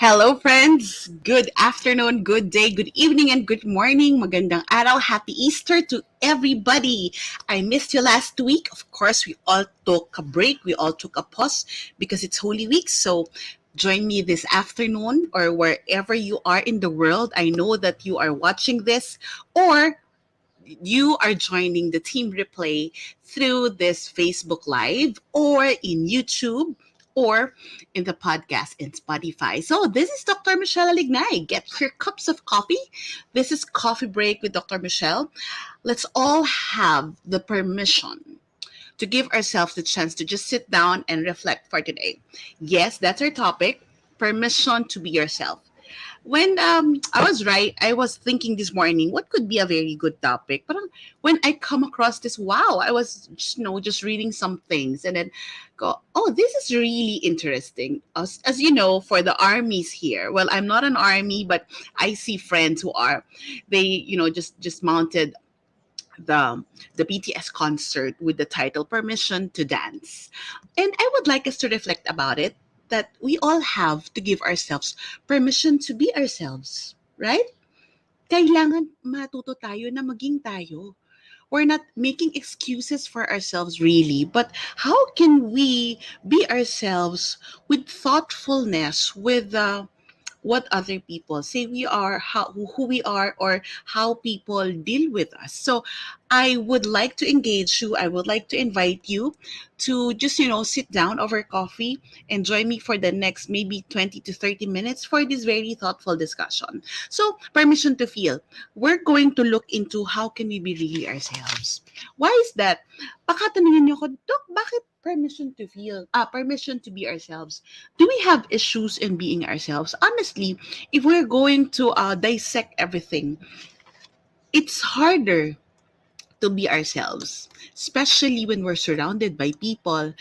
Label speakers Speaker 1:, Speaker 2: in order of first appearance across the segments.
Speaker 1: Hello friends! Good afternoon, good day, good evening, and good morning. Magandang araw. Happy Easter to everybody. I missed you last week. Of course, we all took a break. We all took a pause because it's Holy Week. So join me this afternoon or wherever you are in the world. I know that you are watching this or you are joining the team replay through this Facebook Live or in YouTube or in the podcast in Spotify. So this is Dr. Michele Lignay. Get your cups of coffee. This is Coffee Break with Dr. Michele. Let's all have the permission to give ourselves the chance to just sit down and reflect for today. Yes, that's our topic. Permission to be yourself. When I was right, I was thinking this morning, what could be a very good topic? But when I come across this, wow, I was just reading some things and then go, oh, this is really interesting. As you know, for the armies here, well, I'm not an army, but I see friends who are. They just mounted the the BTS concert with the title Permission to Dance. And I would like us to reflect about it that we all have to give ourselves permission to be ourselves, right? Kailangan matuto tayo na maging tayo. We're not making excuses for ourselves really, but how can we be ourselves with thoughtfulness, with what other people say we are, how who we are, or how people deal with us. So I would like to engage you. I would like to invite you to just sit down over coffee and join me for the next maybe 20 to 30 minutes for this very thoughtful discussion. So permission to feel. We're going to look into how can we be really ourselves. Why is that? Baka tanungin niyo ko, Dok, bakit permission to feel, permission to be ourselves? Do we have issues in being ourselves? Honestly, if we're going to dissect everything, it's harder to be ourselves, especially when we're surrounded by people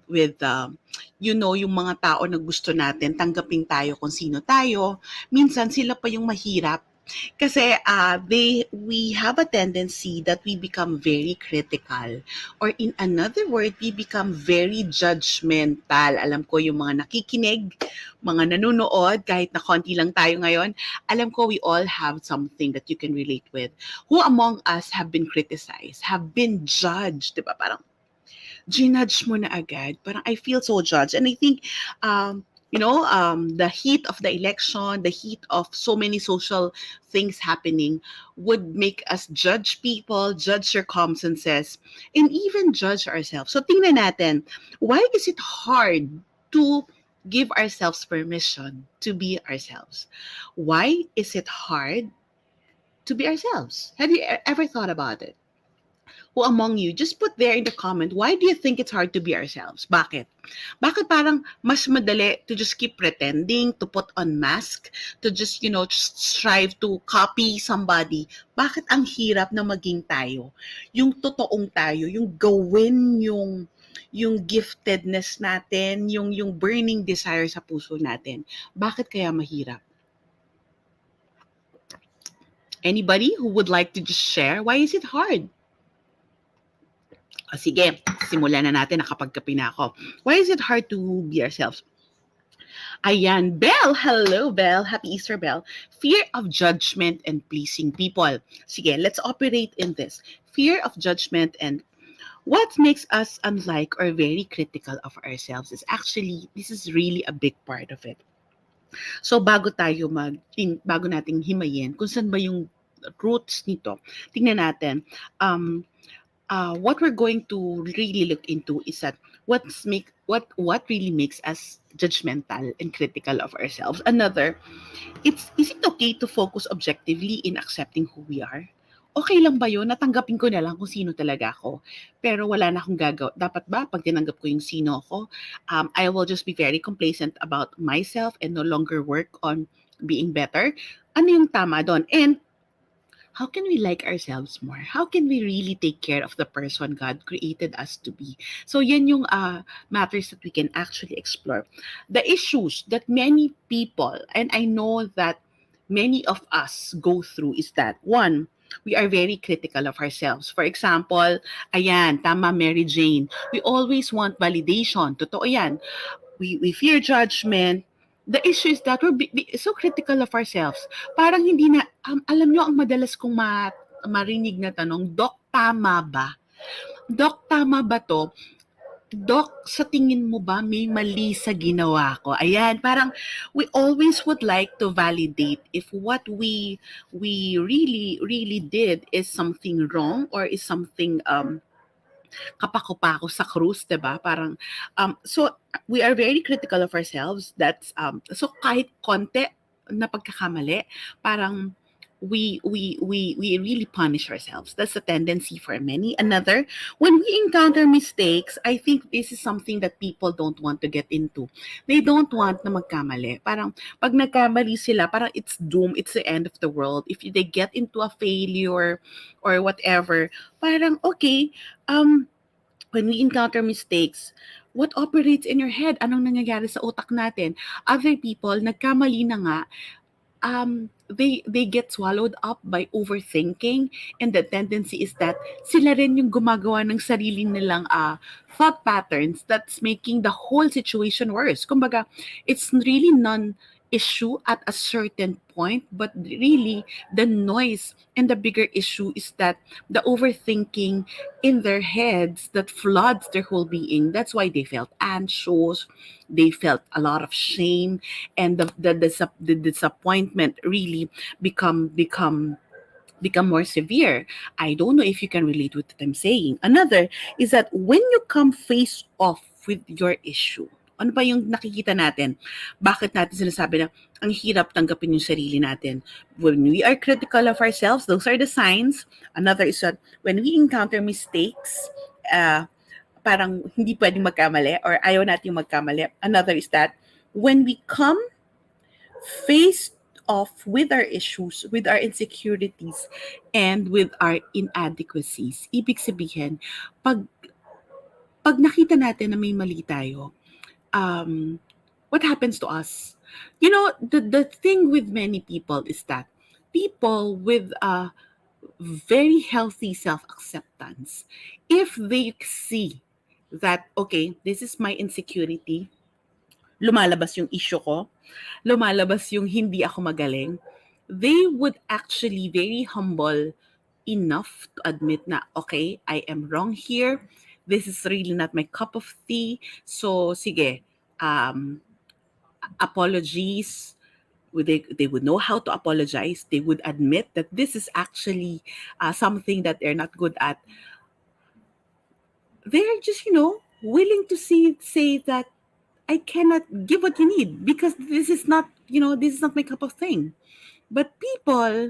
Speaker 1: with, yung mga tao na gusto natin, tanggapin tayo kung sino tayo. Minsan sila pa yung mahirap kasi we have a tendency that we become very critical, or in another word, we become very judgmental. Alam ko yung mga nakikinig, mga nanonood, kahit na konti lang tayo ngayon, alam ko we all have something that you can relate with. Who among us have been criticized, have been judged, di ba? Parang ginudge mo na agad. Parang I feel so judged. And I think, the heat of the election, the heat of so many social things happening would make us judge people, judge circumstances, and even judge ourselves. So tingnan natin, why is it hard to give ourselves permission to be ourselves? Why is it hard to be ourselves? Have you ever thought about it? Who among you, just put there in the comment, why do you think it's hard to be ourselves? Bakit? Bakit parang mas madali to just keep pretending, to put on mask, to just strive to copy somebody? Bakit ang hirap na maging tayo? Yung totoong tayo, yung gawin yung giftedness natin, yung burning desire sa puso natin. Bakit kaya mahirap? Anybody who would like to just share? Why is it hard? O sige, simulan na natin, nakapagkape na ako. Why is it hard to be ourselves? Ayan, Belle. Hello, Belle. Happy Easter, Belle. Fear of judgment and pleasing people. Sige, let's operate in this. Fear of judgment and what makes us unlike or very critical of ourselves is actually, this is really a big part of it. So bago nating himayin kung saan ba yung roots nito, tingnan natin, what we're going to really look into is that what really makes us judgmental and critical of ourselves. Another, is it okay to focus objectively in accepting who we are? Okay lang ba yun? Natanggapin ko na lang kung sino talaga ako. Pero wala na akong gagawa. Dapat ba pag tinanggap ko yung sino ako, I will just be very complacent about myself and no longer work on being better? Ano yung tama doon? And how can we like ourselves more? How can we really take care of the person God created us to be? So yan yung matters that we can actually explore. The issues that many people, and I know that many of us go through, is that one, we are very critical of ourselves. For example, ayan, tama Mary Jane, we always want validation. Totoo yan. We fear judgment. the issue is that so critical of ourselves. Parang hindi na, alam nyo, ang madalas kong marinig na tanong, Dok, tama ba? Dok, tama ba to? Dok, sa tingin mo ba may mali sa ginawa ko? Ayan, parang we always would like to validate if what we really did is something wrong or is something kapako-pako sa krus, 'di ba? Parang so we are very critical of ourselves. That's so kahit konti na pagkakamali, parang we really punish ourselves. That's a tendency for many. Another, when we encounter mistakes, I think this is something that people don't want to get into. They don't want na magkamali. Parang pag nagkamali sila, parang it's doom, it's the end of the world. If they get into a failure or whatever, parang okay, when we encounter mistakes, what operates in your head? Anong nangyayari sa utak natin? Other people, nagkamali na nga, they get swallowed up by overthinking, and the tendency is that sila rin yung gumagawa ng sarili nilang thought patterns that's making the whole situation worse. Kumbaga, it's really non-issue at a certain point, but really the noise and the bigger issue is that the overthinking in their heads that floods their whole being. That's why they felt anxious, they felt a lot of shame, and the disappointment really become more severe. I don't know if you can relate with what I'm saying. Another is that when you come face off with your issue, ano ba yung nakikita natin? Bakit natin sinasabi na ang hirap tanggapin yung sarili natin? When we are critical of ourselves, those are the signs. Another is that when we encounter mistakes, parang hindi pwedeng magkamali or ayaw natin magkamali. Another is that when we come face off with our issues, with our insecurities, and with our inadequacies, ibig sabihin, pag, pag nakita natin na may mali tayo, what happens to us? You know, the thing with many people is that people with a very healthy self-acceptance, if they see that, okay, this is my insecurity, lumalabas yung issue ko, lumalabas yung hindi ako magaling, they would actually very humble enough to admit na, okay, I am wrong here. This is really not my cup of tea. So, sige, apologies. They would know how to apologize. They would admit that this is actually something that they're not good at. They're just, willing to say that I cannot give what you need because this is not, this is not my cup of thing. But people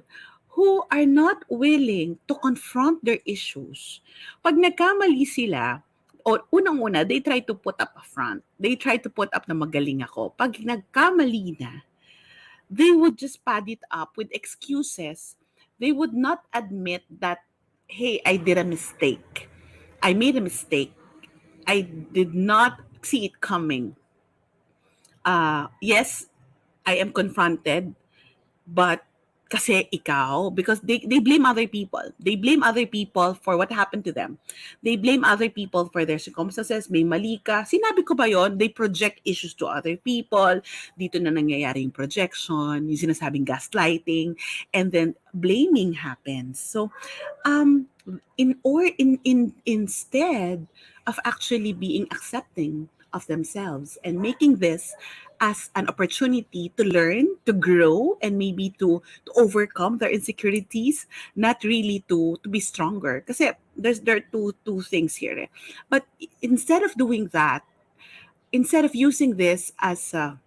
Speaker 1: who are not willing to confront their issues, pag nagkamali sila, o unang-una, they try to put up a front. They try to put up na magaling ako. Pag nagkamali na, they would just pad it up with excuses. They would not admit that, hey, I did a mistake. I made a mistake. I did not see it coming. Yes, I am confronted, but kasi ikaw, because they blame other people. They blame other people for what happened to them. They blame other people for their circumstances. May mali ka. Sinabi ko ba yon? They project issues to other people. Dito na nangyayari yung projection, yung sinasabing gaslighting, and then blaming happens. So, instead of actually being accepting of themselves and making this as an opportunity to learn, to grow, and maybe to overcome their insecurities, not really to be stronger. Kasi there are two things here. But instead of doing that, instead of using this as a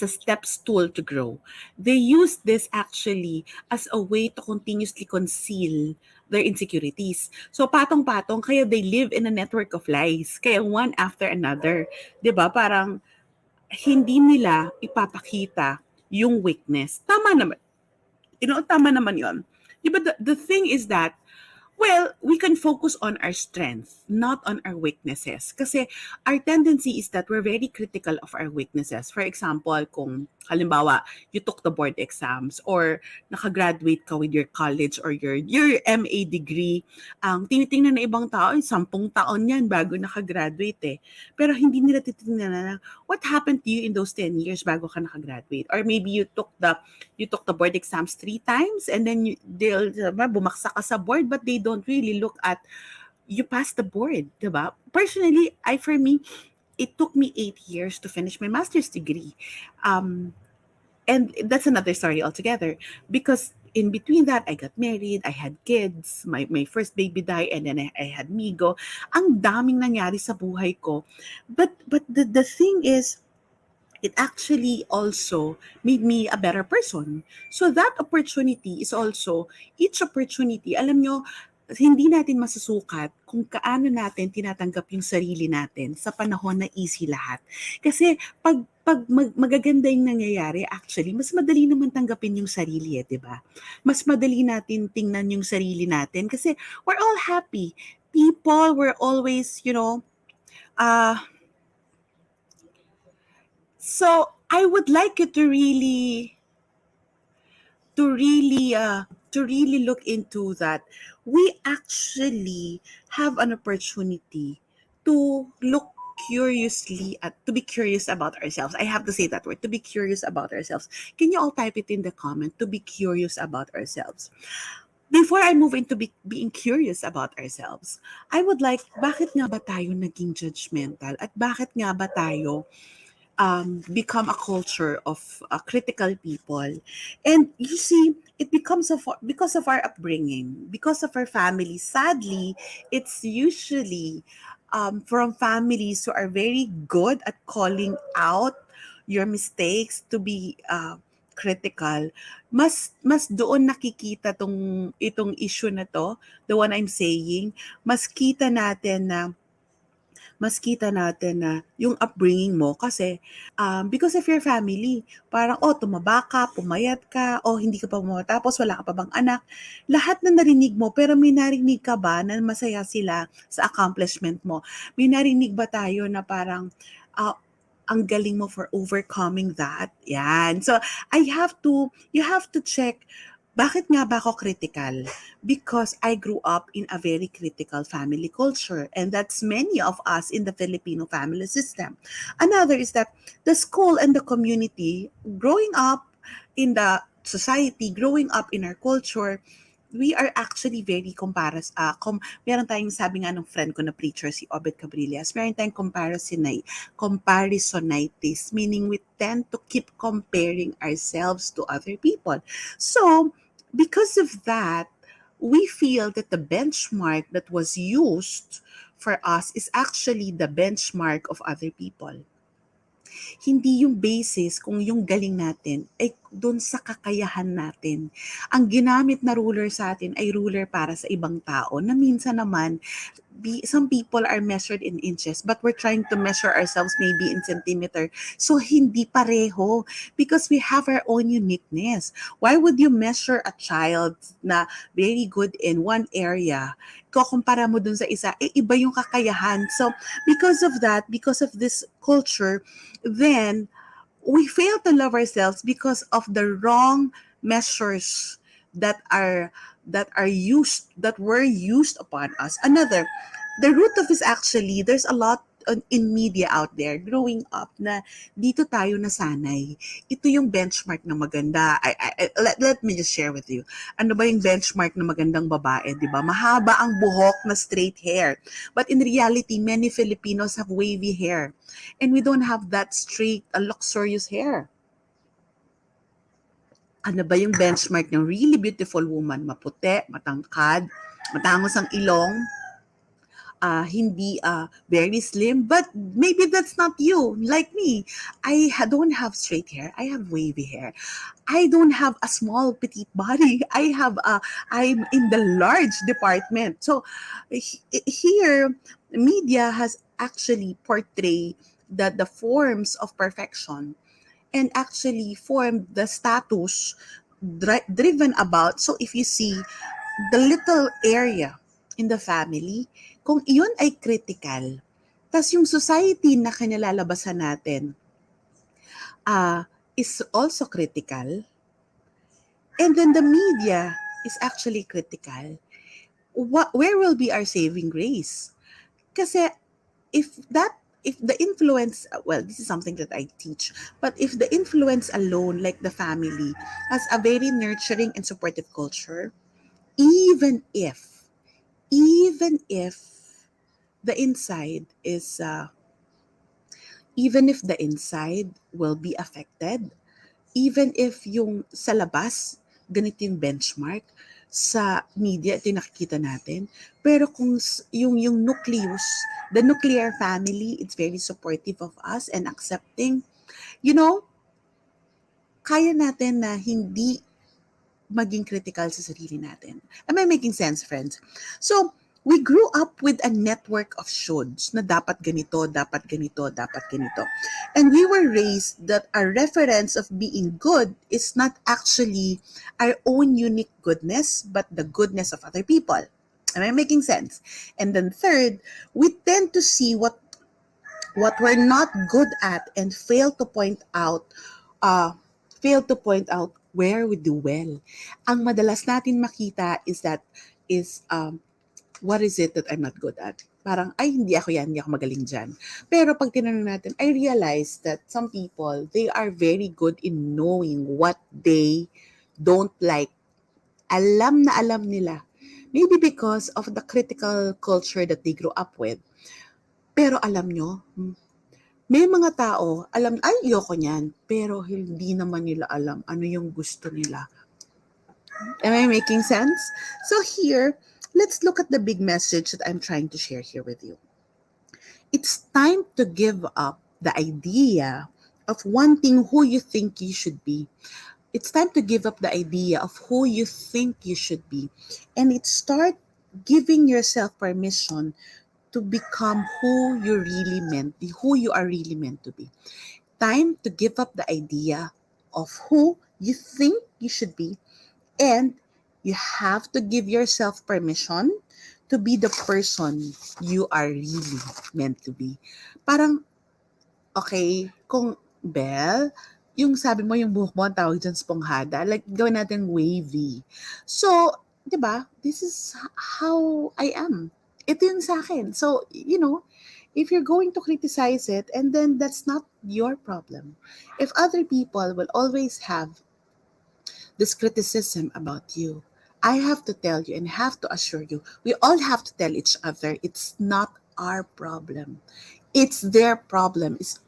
Speaker 1: step stool to grow, they use this actually as a way to continuously conceal their insecurities. So patong-patong, kaya they live in a network of lies. Kaya one after another. 'Di ba? Parang hindi nila ipapakita yung weakness. Tama naman. Tama naman yon. But the thing is that Well, we can focus on our strength, not on our weaknesses. Kasi our tendency is that we're very critical of our weaknesses. For example, kung halimbawa, you took the board exams or nakagraduate ka with your college or your MA degree, ang tinitingnan ng ibang tao, 10 taon yan bago nakagraduate eh. Pero hindi nila titingnan na what happened to you in those 10 years bago ka nakagraduate. Or maybe you took the board exams 3 times and then they'll bumaksak ka sa board but they don't really look at you passed the board, diba? Personally, for me, it took me 8 years to finish my master's degree. And that's another story altogether because in between that, I got married, I had kids, my first baby died, and then I had Migo. Ang daming nangyari sa buhay ko. But the thing is, it actually also made me a better person. So that opportunity is also, each opportunity, alam nyo, hindi natin masusukat kung kaano natin tinatanggap yung sarili natin sa panahon na easy lahat. Kasi pag magaganda yung nangyayari, actually, mas madali naman tanggapin yung sarili eh, di ba? Mas madali natin tingnan yung sarili natin kasi we're all happy. People were always, uh, so I would like you to really look into that. We actually have an opportunity to look curiously at to be curious about ourselves. I have to say that word, to be curious about ourselves. Can you all type it in the comment, to be curious about ourselves? Before I move into being curious about ourselves, I would like, bakit nga ba tayo naging judgmental? At bakit nga ba tayo become a culture of critical people? And you see, it becomes because of our upbringing, because of our family. Sadly, it's usually from families who are very good at calling out your mistakes, to be critical. Mas doon nakikita itong issue na to, the one I'm saying. Mas kita natin na yung upbringing mo kasi because of your family, parang tumaba ka, pumayat ka, hindi ka pa tapos wala ka pa bang anak. Lahat na narinig mo, pero may narinig ka ba na masaya sila sa accomplishment mo? May narinig ba tayo na parang ang galing mo for overcoming that? Yan. So you have to check, bakit nga ba ako critical? Because I grew up in a very critical family culture, and that's many of us in the Filipino family system. Another is that the school and the community, growing up in the society, growing up in our culture, we are actually very meron tayong, sabi nga ng friend ko na preacher, si Obed Cabrillas, meron tayong comparisonitis, meaning we tend to keep comparing ourselves to other people. So, because of that, we feel that the benchmark that was used for us is actually the benchmark of other people. Hindi yung basis kung yung galing natin ay doon sa kakayahan natin. Ang ginamit na ruler sa atin ay ruler para sa ibang tao na minsan naman some people are measured in inches but we're trying to measure ourselves maybe in centimeter. So hindi pareho because we have our own uniqueness. Why would you measure a child na very good in one area? Kukumpara mo dun sa isa, iba yung kakayahan. So because of that, because of this culture, then we fail to love ourselves because of the wrong measures that were used upon us. The root of this, actually, there's a lot in media out there growing up na dito tayo nasanay. Ito yung benchmark na maganda. Let me just share with you. Ano ba yung benchmark na magandang babae, di ba? Mahaba ang buhok na straight hair. But in reality, many Filipinos have wavy hair. And we don't have that straight, luxurious hair. Ano ba yung benchmark ng really beautiful woman? Maputi, matangkad, matangos ang ilong, hindi very slim, but maybe that's not you. Like me, don't have straight hair. I have wavy hair. I don't have a small petite body. I'm in the large department. So here, media has actually portrayed the forms of perfection and actually formed the status driven about. So if you see the little area in the family, kung iyon ay critical, tas yung society na kinalalabasan natin is also critical, and then the media is actually critical, where will be our saving grace? Kasi if the influence, well, this is something that I teach, but if the influence alone, like the family, has a very nurturing and supportive culture, even if even if the inside is even if the inside will be affected, even if yung sa labas ganito yung benchmark, sa media ito yung nakikita natin, pero kung yung nucleus, the nuclear family, it's very supportive of us and accepting, you know, kaya natin na hindi maging critical sa sarili natin. Am I making sense, friends? So, we grew up with a network of shoulds na dapat ganito, dapat ganito, dapat ganito. And we were raised that our reference of being good is not actually our own unique goodness, but the goodness of other people. Am I making sense? And then third, we tend to see what we're not good at and fail to point out where we do well. Ang madalas natin makita is what is it that I'm not good at? Parang, ay, hindi ako yan, hindi ako magaling dyan. Pero pag tinanong natin, I realize that some people, they are very good in knowing what they don't like. Alam na alam nila. Maybe because of the critical culture that they grew up with. Pero alam nyo, may mga tao, alam, ay, ayoko niyan, pero hindi naman nila alam ano yung gusto nila. Am I making sense? So here, let's look at the big message that I'm trying to share here with you. It's time to give up the idea of wanting who you think you should be. It's time to give up the idea of who you think you should be. And it start giving yourself permission to become who you are really meant to be. Time to give up the idea of who you think you should be, and you have to give yourself permission to be the person you are really meant to be. Parang, okay, kung Belle, yung sabi mo yung buhok mo, ang tawag dyan sponghada, like gawin natin wavy. So, di ba, this is how I am. Ito yun sa akin. So, if you're going to criticize it, and then that's not your problem. If other people will always have this criticism about you, I have to tell you and have to assure you, we all have to tell each other, it's not our problem. It's their problem. It's,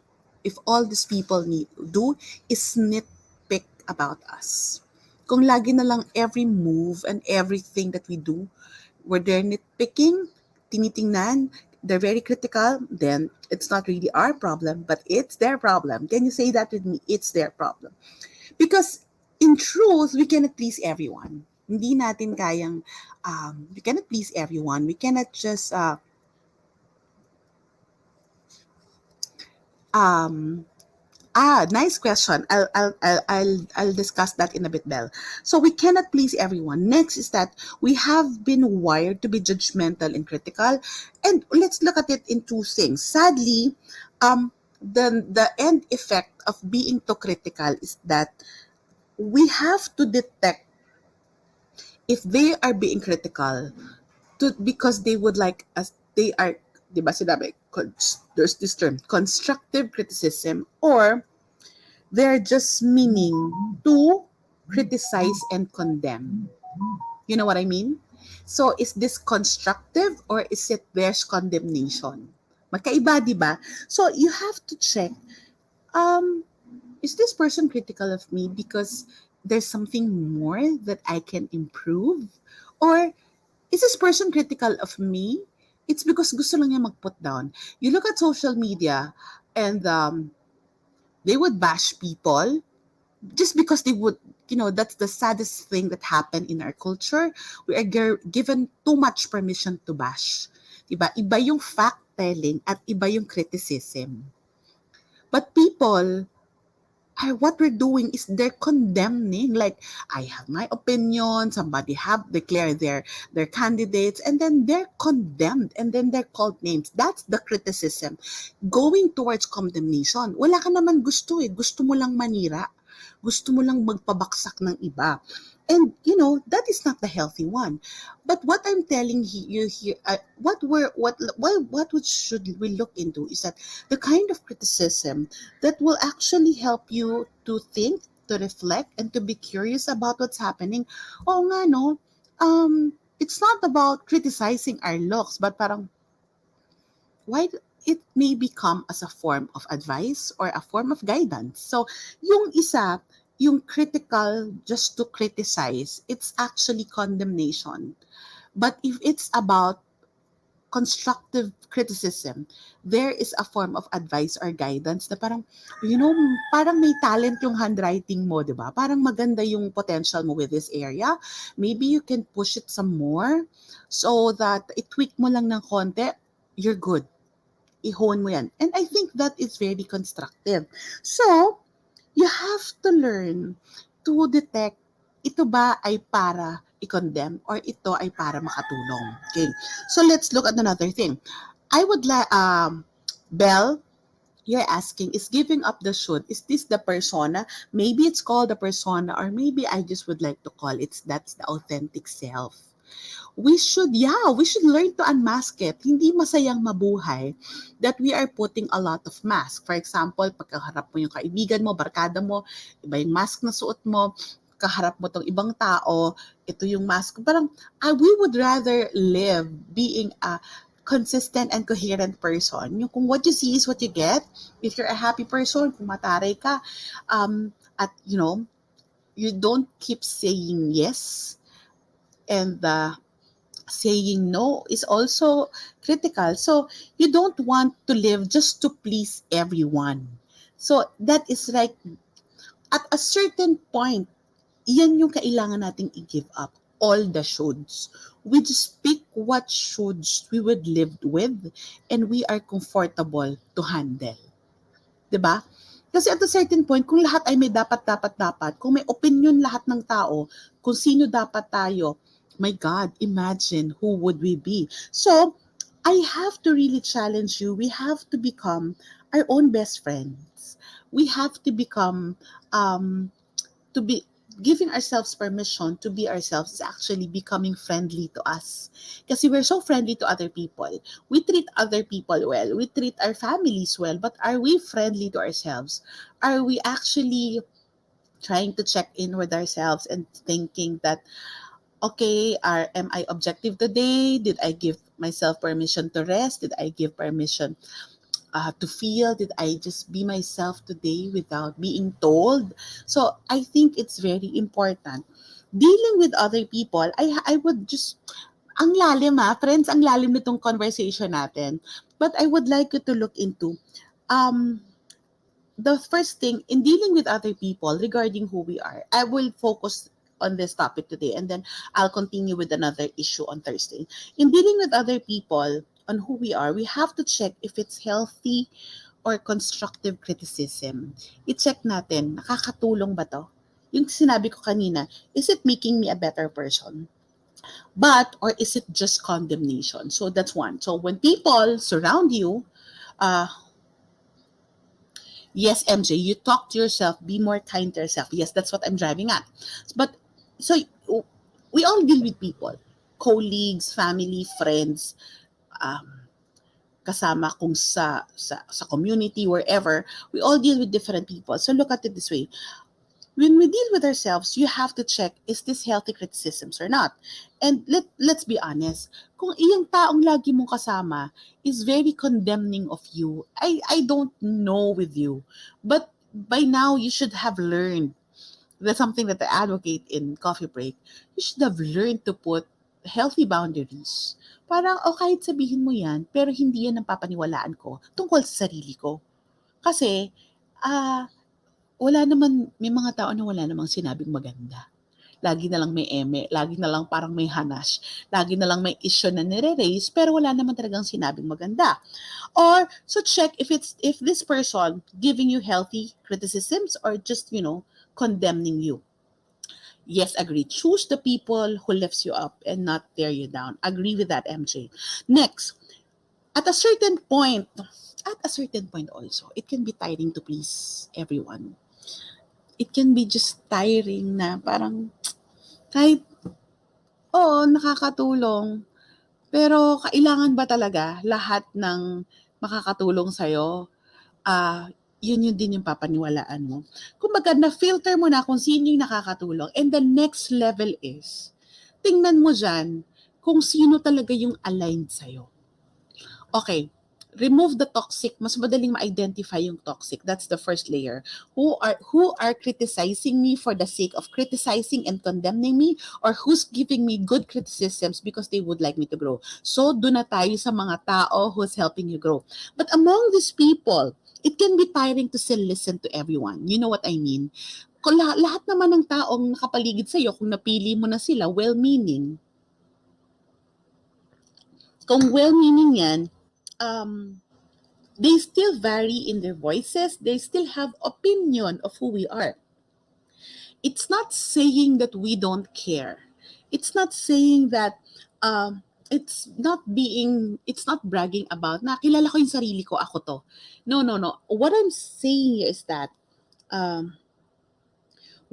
Speaker 1: if all these people do is nitpick about us. Kung lagi na lang every move and everything that we do, where they're nitpicking, tinitingnan, they're very critical, then it's not really our problem, but it's their problem. Can you say that with me? It's their problem. Because in truth, we cannot please everyone. Hindi natin kayang, we cannot please everyone. We cannot just, nice question. I'll discuss that in a bit, Belle. So we cannot please everyone. Next is that we have been wired to be judgmental and critical. And let's look at it in two things. Sadly, the end effect of being too critical is that we have to detect if they are being critical because they would like us, they are, di ba sinabi, there's this term, constructive criticism, or they're just meaning to criticize and condemn. You know what I mean? So is this constructive or is it there's condemnation? Magkaiba, di ba? So you have to check, is this person critical of me because there's something more that I can improve? Or is this person critical of me? It's because gusto lang niya mag-put down. You look at social media and they would bash people just because they would, that's the saddest thing that happened in our culture. We are given too much permission to bash. Diba? Iba yung fact-telling at iba yung criticism. But people are what we're doing is they're condemning. Like, I have my opinion, somebody have declared their candidates, and then they're condemned, and then they're called names. That's the criticism. Going towards condemnation. Wala ka naman gusto eh. Gusto mo lang manira. Gusto mo lang magpabaksak ng iba. And that is not the healthy one. But what I'm telling you here, what should we look into is that the kind of criticism that will actually help you to think, to reflect, and to be curious about what's happening. Oo nga, no? It's not about criticizing our looks, but parang, why it may become as a form of advice or a form of guidance. So, yung isa, yung critical just to criticize, it's actually condemnation. But if it's about constructive criticism, there is a form of advice or guidance na parang, parang may talent yung handwriting mo, di ba? Parang maganda yung potential mo with this area. Maybe you can push it some more so that i-tweak mo lang ng konti, you're good. I-hone mo yan. And I think that is very constructive. So, you have to learn to detect, ito ba ay para i-condemn or ito ay para makatulong. Okay. So let's look at another thing. I would like, Belle, you're asking, is giving up the should, is this the persona? Maybe it's called the persona, or maybe I just would like to call it, that's the authentic self. We should learn to unmask it. Hindi masayang mabuhay that we are putting a lot of mask. For example, pagkaharap mo yung kaibigan mo, barkada mo, iba yung mask na suot mo, kaharap mo tong ibang tao, ito yung mask. Parang, we would rather live being a consistent and coherent person. Yung kung what you see is what you get. If you're a happy person, kung mataray ka, at you don't keep saying yes, and saying no is also critical. So you don't want to live just to please everyone. So that is like, at a certain point, yan yung kailangan nating i-give up. All the shoulds. We just pick what shoulds we would live with and we are comfortable to handle. 'Di ba? Kasi at a certain point, kung lahat ay may dapat, kung may opinion lahat ng tao, kung sino dapat tayo, my God, imagine who would we be. So, I have to really challenge you. We have to become our own best friends. We have to become, to be giving ourselves permission to be ourselves is actually becoming friendly to us. Kasi we're so friendly to other people. We treat other people well. We treat our families well. But are we friendly to ourselves? Are we actually trying to check in with ourselves and thinking that, okay, am I objective today? Did I give myself permission to rest? Did I give permission to feel? Did I just be myself today without being told? So I think it's very important. Dealing with other people, I would just, ang lalim friends, ang lalim nitong conversation natin. But I would like you to look into, um, the first thing in dealing with other people regarding who we are. I will focus on this topic today and then I'll continue with another issue on Thursday. In dealing with other people on who we are, we have to check if it's healthy or constructive criticism. I-check natin, nakakatulong ba to? Yung sinabi ko kanina, is it making me a better person? Or is it just condemnation? So that's one. So when people surround you, uh, yes, MJ, you talk to yourself, be more kind to yourself. Yes, that's what I'm driving at. But so we all deal with people, colleagues, family, friends, um, kasama kung sa community, wherever, we all deal with different people. So look at it this way. When we deal with ourselves, you have to check, is this healthy criticisms or not? And let's be honest, kung iyong taong lagi mong kasama is very condemning of you, I don't know with you. But by now, you should have learned. That's something that I advocate in Coffee Break. You should have learned to put healthy boundaries. Parang, kahit sabihin mo yan, pero hindi yan ang papaniwalaan ko tungkol sa sarili ko. Kasi, wala naman, may mga tao na wala namang sinabing maganda. Lagi na lang may eme, lagi na lang parang may hanash, lagi na lang may issue na nire-raise, pero wala naman talagang sinabing maganda. Or so check if this person giving you healthy criticisms or just, condemning you. Yes, agree. Choose the people who lifts you up and not tear you down. Agree with that, MJ. Next, at a certain point, also, it can be tiring to please everyone. It can be just tiring na parang kahit, oo, nakakatulong. Pero kailangan ba talaga lahat ng makakatulong sa'yo, yun din yung papaniwalaan mo? Kumbaga, na-filter mo na kung sino yung nakakatulong. And the next level is, tingnan mo dyan kung sino talaga yung aligned sa'yo. Okay, remove the toxic. Mas madaling ma-identify yung toxic. That's the first layer. Who are criticizing me for the sake of criticizing and condemning me, or who's giving me good criticisms because they would like me to grow. So, doon na tayo sa mga tao who's helping you grow. But among these people, it can be tiring to still listen to everyone. You know what I mean? Kung lahat naman ng taong nakapaligid sa'yo, kung napili mo na sila, well-meaning. Kung well-meaning yan, they still vary in their voices. They still have opinion of who we are. It's not saying that we don't care. It's not saying that it's not bragging about na kilala ko yung sarili ko, ako to. No. What I'm saying is that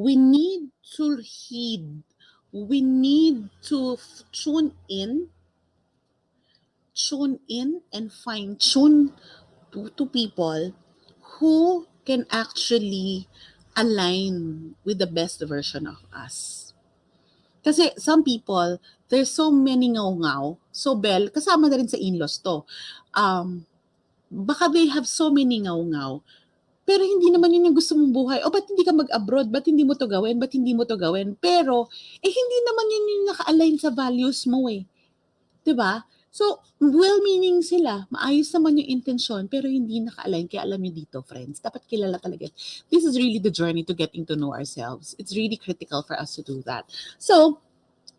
Speaker 1: we need to heed. We need to tune in and fine tune to people who can actually align with the best version of us. Kasi some people, there's so many ngaw-ngaw. So, Bel, kasama na rin sa in-laws to. Baka they have so many ngaw-ngaw. Pero hindi naman yun yung gusto mong buhay. O, ba't hindi ka mag-abroad? Ba't hindi mo to gawin? Ba't hindi mo to gawin? Pero, hindi naman yun yung naka-align sa values mo eh. 'Di ba? So, well-meaning sila, maayos naman yung intensyon, pero hindi naka-align. Kaya alam niyo dito, friends, dapat kilala talaga. This is really the journey to getting to know ourselves. It's really critical for us to do that. So,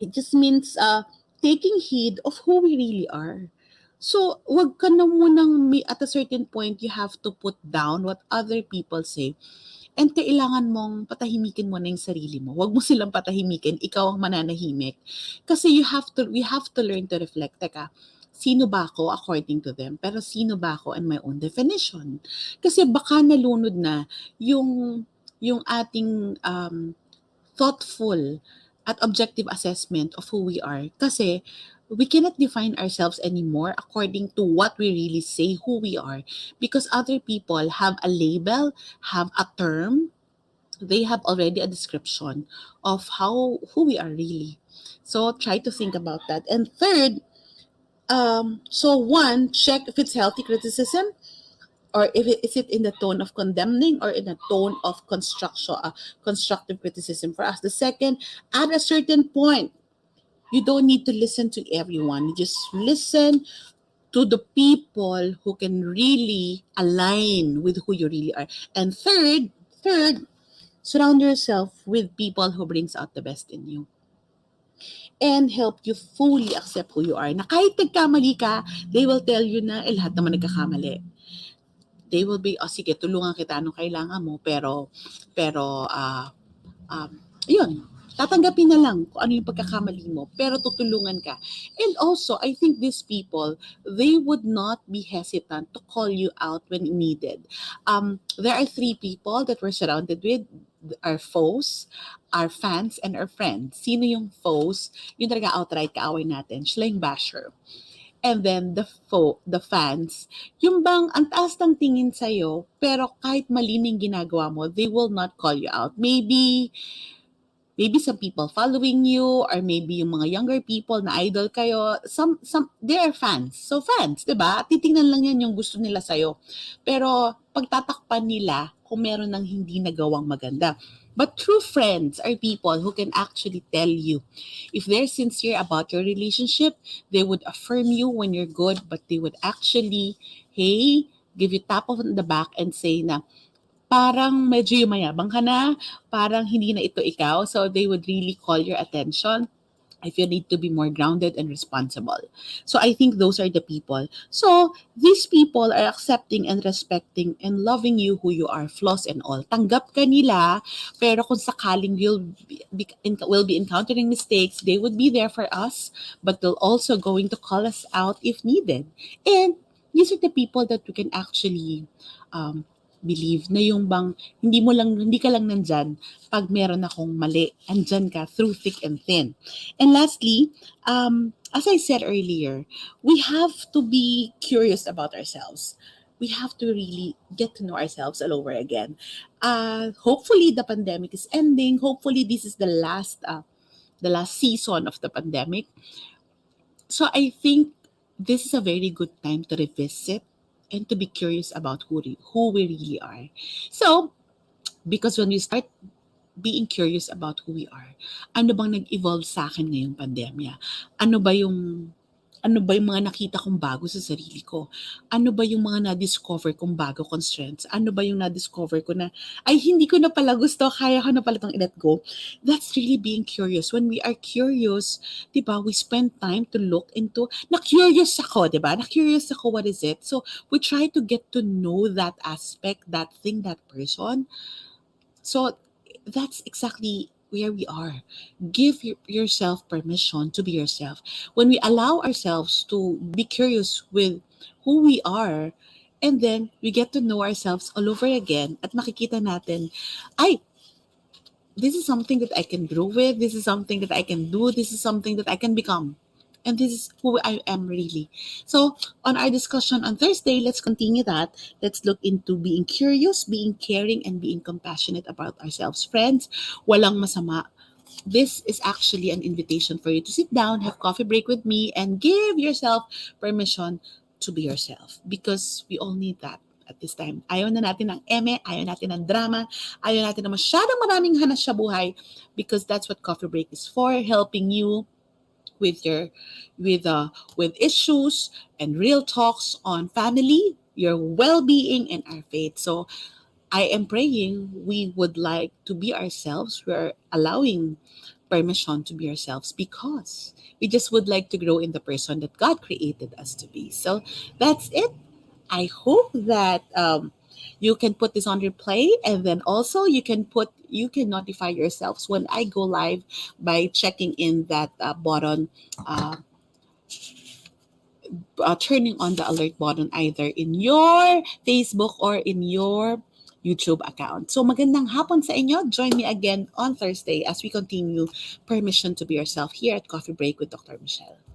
Speaker 1: it just means taking heed of who we really are. So, wag ka na munang at a certain point, you have to put down what other people say. And kailangan mong patahimikin mo na yung sarili mo. Huwag mo silang patahimikin, ikaw ang mananahimik. Kasi we have to learn to reflect. Teka, sino ba ako according to them? Pero sino ba ako in my own definition? Kasi baka nalunod na yung ating thoughtful at objective assessment of who we are. Kasi we cannot define ourselves anymore according to what we really say who we are, because other people have a label, have a term, they have already a description of who we are really. So try to think about that. And third, so one, check if it's healthy criticism, or is it in the tone of condemning or in a tone of constructive criticism for us. The second, at a certain point, you don't need to listen to everyone. You just listen to the people who can really align with who you really are. And third, surround yourself with people who brings out the best in you and help you fully accept who you are. Na kahit nagkamali ka, they will tell you na lahat naman nagkakamali. They will be, sige, tulungan kita anong kailangan mo, pero yun, tatanggapin na lang kung ano yung pagkakamali mo, pero tutulungan ka. And also, I think these people, they would not be hesitant to call you out when needed. There are 3 people that we're surrounded with, our foes, our fans, and our friends. Sino yung foes? Yung talaga outright kaaway natin, sila yung basher. And then the fans, yung bang ang taas ng tingin sa'yo, pero kahit malining ginagawa mo, they will not call you out. Maybe some people following you, or maybe yung mga younger people na idol kayo, some they are fans. So fans, 'di ba? Titingnan lang yan yung gusto nila sa'yo. Pero pagtatakpan nila kung meron ng hindi nagawang maganda. But true friends are people who can actually tell you. If they're sincere about your relationship, they would affirm you when you're good, but they would actually, hey, give you tap on the back and say na, parang medyo yumayabang ka na, parang hindi na ito ikaw. So they would really call your attention if you need to be more grounded and responsible. So I think those are the people. So these people are accepting and respecting and loving you who you are, flaws and all. Tanggap ka nila, pero kung sakaling will be encountering mistakes, they would be there for us, but they'll also going to call us out if needed. And these are the people that we can actually um, believe na yung bang hindi ka lang nandyan pag meron akong mali. Andyan ka through thick and thin. And lastly, as I said earlier, we have to be curious about ourselves. We have to really get to know ourselves all over again. Hopefully, the pandemic is ending. Hopefully, this is the last season of the pandemic. So I think this is a very good time to revisit and to be curious about who we really are. So, because when we start being curious about who we are. Ano bang nag-evolve sa akin ngayong pandemya? Ano ba yung ano ba yung mga nakita kong bago sa sarili ko? Ano ba yung mga na-discover kong bago kong strengths? Ano ba yung na-discover ko na, ay, hindi ko na pala gusto, kaya ko na pala itong i-let go? That's really being curious. When we are curious, di ba, we spend time to look into, na-curious ako, di ba? Na-curious ako, what is it? So, we try to get to know that aspect, that thing, that person. So that's exactly where we are. Give yourself permission to be yourself. When we allow ourselves to be curious with who we are, and then we get to know ourselves all over again at makikita natin, ay, this is something that I can grow with. This is something that I can do. This is something that I can become. And this is who I am really. So, on our discussion on Thursday, let's continue that. Let's look into being curious, being caring, and being compassionate about ourselves. Friends, walang masama. This is actually an invitation for you to sit down, have coffee break with me, and give yourself permission to be yourself because we all need that at this time. Ayaw na natin ng eme, ayaw natin ng drama, ayaw natin ng masyadong maraming hanas sa buhay because that's what coffee break is for, helping you with your with issues and real talks on family, your well-being, and our faith. So I am praying we would like to be ourselves. We're allowing permission to be ourselves because we just would like to grow in the person that God created us to be. So that's it. I hope that you can put this on replay, and then also you can notify yourselves when I go live by checking in that button, uh, turning on the alert button either in your Facebook or in your YouTube account. So magandang hapon sa inyo. Join me again on Thursday as we continue Permission to Be Yourself here at Coffee Break with Dr. Michele.